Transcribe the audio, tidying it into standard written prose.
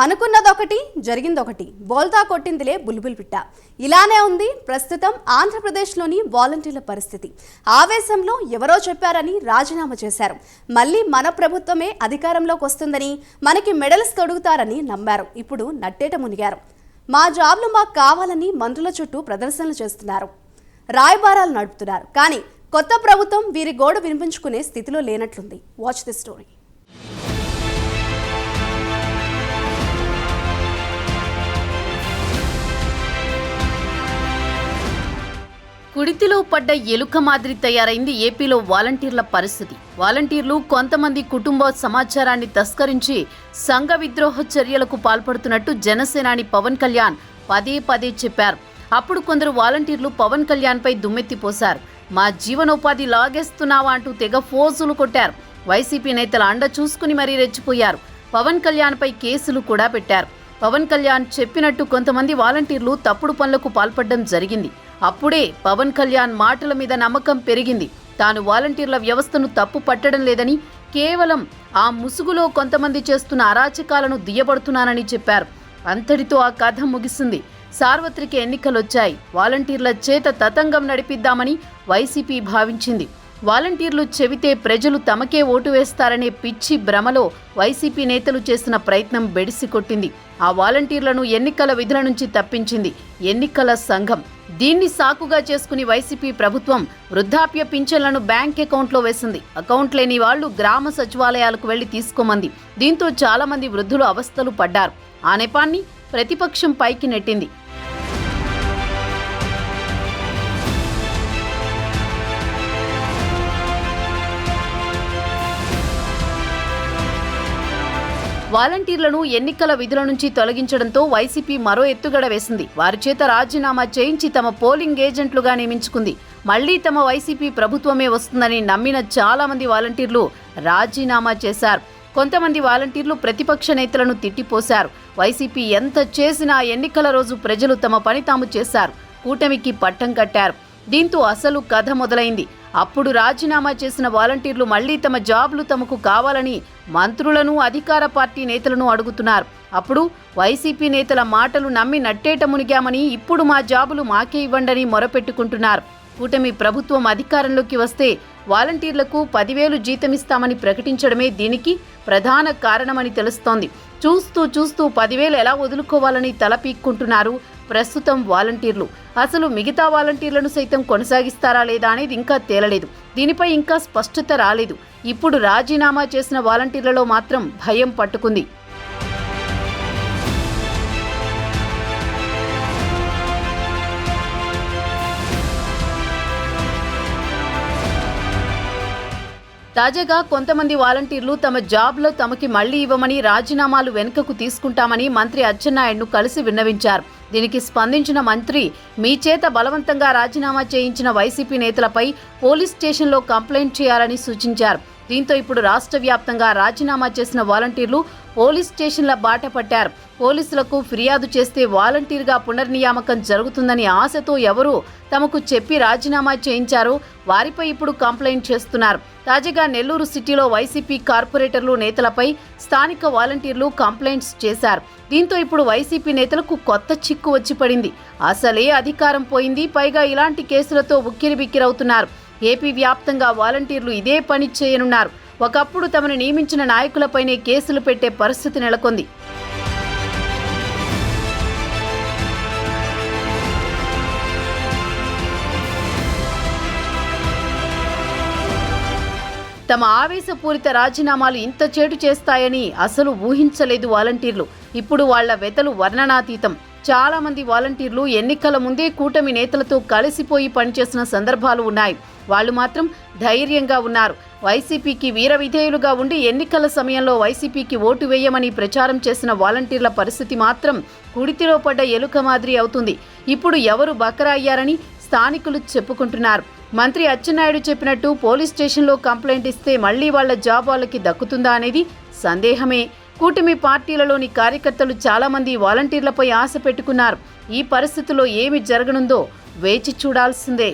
అనుకున్నదొకటి జరిగిందొకటి బోల్తా కొట్టిందిలే బుల్బుల్ పిట్ట. ఇలానే ఉంది ప్రస్తుతం ఆంధ్రప్రదేశ్లోని వాలంటీర్ల పరిస్థితి. ఆవేశంలో ఎవరో చెప్పారని రాజీనామా చేశారు. మళ్ళీ మన ప్రభుత్వమే అధికారంలోకి వస్తుందని, మనకి మెడల్స్ తొడుగుతారని నమ్మారు. ఇప్పుడు నట్టేట మునిగారు. మా జాబ్లు మాకు కావాలని మంత్రుల చుట్టూ ప్రదర్శనలు చేస్తున్నారు, రాయబారాలు నడుపుతున్నారు. కానీ కొత్త ప్రభుత్వం వీరి గోడ వినిపించుకునే స్థితిలో లేనట్లుంది. Watch the story. కుడితిలో పడ్డ ఎలుక మాదిరి తయారైంది ఏపీలో వాలంటీర్ల పరిస్థితి. వాలంటీర్లు కొంతమంది కుటుంబ సమాచారాన్ని తస్కరించి సంఘ విద్రోహ చర్యలకు పాల్పడుతున్నట్టు జనసేనాని పవన్ కళ్యాణ్ పదే పదే చెప్పారు. అప్పుడు కొందరు వాలంటీర్లు పవన్ కళ్యాణ్పై దుమ్మెత్తిపోశారు. మా జీవనోపాధి లాగేస్తున్నావా అంటూ తెగ ఫోజులు కొట్టారు. వైసీపీ నేతల అండ చూసుకుని మరీ రెచ్చిపోయారు. పవన్ కళ్యాణ్పై కేసులు కూడా పెట్టారు. పవన్ కళ్యాణ్ చెప్పినట్టు కొంతమంది వాలంటీర్లు తప్పుడు పనులకు పాల్పడడం జరిగింది. అప్పుడే పవన్ కళ్యాణ్ మాటల మీద నమ్మకం పెరిగింది. తాను వాలంటీర్ల వ్యవస్థను తప్పు పట్టడం లేదని, కేవలం ఆ ముసుగులో కొంతమంది చేస్తున్న అరాచకాలను దుయ్యబడుతున్నానని చెప్పారు. అంతటితో ఆ కథ ముగిసింది. సార్వత్రిక ఎన్నికలొచ్చాయి. వాలంటీర్ల చేత తతంగం నడిపిద్దామని వైసీపీ భావించింది. వాలంటీర్లు చెబితే ప్రజలు తమకే ఓటు వేస్తారనే పిచ్చి భ్రమలో వైసీపీ నేతలు చేసిన ప్రయత్నం బెడిసి కొట్టింది. ఆ వాలంటీర్లను ఎన్నికల విధుల నుంచి తప్పించింది ఎన్నికల సంఘం. దీన్ని సాకుగా చేసుకుని వైసీపీ ప్రభుత్వం వృద్ధాప్య పింఛన్లను బ్యాంక్ అకౌంట్లో వేసింది. అకౌంట్ లేని వాళ్లు గ్రామ సచివాలయాలకు వెళ్లి తీసుకోమంది. దీంతో చాలా మంది వృద్ధులు అవస్థలు పడ్డారు. ఆ నెపాన్ని ప్రతిపక్షం పైకి నెట్టింది. వాలంటీర్లను ఎన్నికల విధుల నుంచి తొలగించడంతో వైసీపీ మరో ఎత్తుగడ వేసింది. వారి చేత రాజీనామా చేయించి తమ పోలింగ్ ఏజెంట్లుగా నియమించుకుంది. మళ్లీ తమ వైసీపీ ప్రభుత్వమే వస్తుందని నమ్మిన చాలా మంది వాలంటీర్లు రాజీనామా చేశారు. కొంతమంది వాలంటీర్లు ప్రతిపక్ష నేతలను తిట్టిపోశారు. వైసీపీ ఎంత చేసినా ఎన్నికల రోజు ప్రజలు తమ పని తాము చేశారు. కూటమికి పట్టం కట్టారు. దీంతో అసలు కథ మొదలైంది. అప్పుడు రాజీనామా చేసిన వాలంటీర్లు మళ్లీ తమ జాబ్లు తమకు కావాలని మంత్రులను, అధికార పార్టీ నేతలను అడుగుతున్నారు. అప్పుడు వైసీపీ నేతల మాటలు నమ్మి నట్టేట మునిగామని, ఇప్పుడు మా జాబులు మాకే ఇవ్వండని మొరపెట్టుకుంటున్నారు. కూటమి ప్రభుత్వం అధికారంలోకి వస్తే వాలంటీర్లకు 10,000 జీతమిస్తామని ప్రకటించడమే దీనికి ప్రధాన కారణమని తెలుస్తోంది. చూస్తూ 10,000 ఎలా వదులుకోవాలని తలపీక్కుంటున్నారు ప్రస్తుతం వాలంటీర్లు. అసలు మిగతా వాలంటీర్లను సైతం కొనసాగిస్తారా లేదా అనేది ఇంకా తేలలేదు. దీనిపై ఇంకా స్పష్టత రాలేదు. ఇప్పుడు రాజీనామా చేసిన వాలంటీర్లలో మాత్రం భయం పట్టుకుంది. తాజాగా కొంతమంది వాలంటీర్లు తమ జాబ్లో తమకి మళ్లీ ఇవ్వమని, రాజీనామాలు వెనుకకు తీసుకుంటామని మంత్రి అచ్చెన్నాయుడును కలిసి విన్నవించారు. దీనికి స్పందించిన మంత్రి, మీ చేత బలవంతంగా రాజీనామా చేయించిన వైసీపీ నేతలపై పోలీస్ స్టేషన్లో కంప్లైంట్ చేయాలని సూచించారు. దీంతో ఇప్పుడు రాష్ట్ర వ్యాప్తంగా రాజీనామా చేసిన వాలంటీర్లు పోలీస్ స్టేషన్ల బాట పట్టారు. పోలీసులకు ఫిర్యాదు చేస్తే వాలంటీర్గా పునర్నియామకం జరుగుతుందని ఆశతో ఎవరు తమకు చెప్పి రాజీనామా చేయించారో వారిపై ఇప్పుడు కంప్లైంట్ చేస్తున్నారు. తాజాగా నెల్లూరు సిటీలో వైసీపీ కార్పొరేటర్లు నేతలపై స్థానిక వాలంటీర్లు కంప్లైంట్స్ చేశారు. దీంతో ఇప్పుడు వైసీపీ నేతలకు కొత్త చిక్కు వచ్చి పడింది. అసలే అధికారం పోయింది, పైగా ఇలాంటి కేసులతో ఉక్కిరిబిక్కిరవుతున్నారు. ఏపీ వ్యాప్తంగా వాలంటీర్లు ఇదే పని చేయనున్నారు. ఒకప్పుడు తమను నియమించిన నాయకులపైనే కేసులు పెట్టే పరిస్థితి నెలకొంది. తమ ఆవేశపూరిత రాజీనామాలు ఇంత చేటు చేస్తాయని అసలు ఊహించలేదు వాలంటీర్లు. ఇప్పుడు వాళ్ల వెతలు వర్ణనాతీతం. చాలా మంది వాలంటీర్లు ఎన్నికల ముందే కూటమి నేతలతో కలిసిపోయి పనిచేసిన సందర్భాలు ఉన్నాయి. వాళ్లు మాత్రం ధైర్యంగా ఉన్నారు. వైసీపీకి వీర విధేయులుగా ఉండి ఎన్నికల సమయంలో వైసీపీకి ఓటు వేయమని ప్రచారం చేసిన వాలంటీర్ల పరిస్థితి మాత్రం కుడితిలో పడ్డ ఎలుక మాదిరి అవుతుంది. ఇప్పుడు ఎవరు బకరా అయ్యారని స్థానికులు చెప్పుకుంటున్నారు. మంత్రి అచ్చెన్నాయుడు చెప్పినట్టు పోలీస్ స్టేషన్లో కంప్లైంట్ ఇస్తే మళ్లీ వాళ్ల జాబ్ వాళ్ళకి దక్కుతుందా అనేది సందేహమే. కూటమి పార్టీలలోని కార్యకర్తలు చాలా మంది వాలంటీర్లపై ఆశ పెట్టుకున్నారు. ఈ పరిస్థితిలో ఏమి జరగనుందో వేచి చూడాల్సిందే.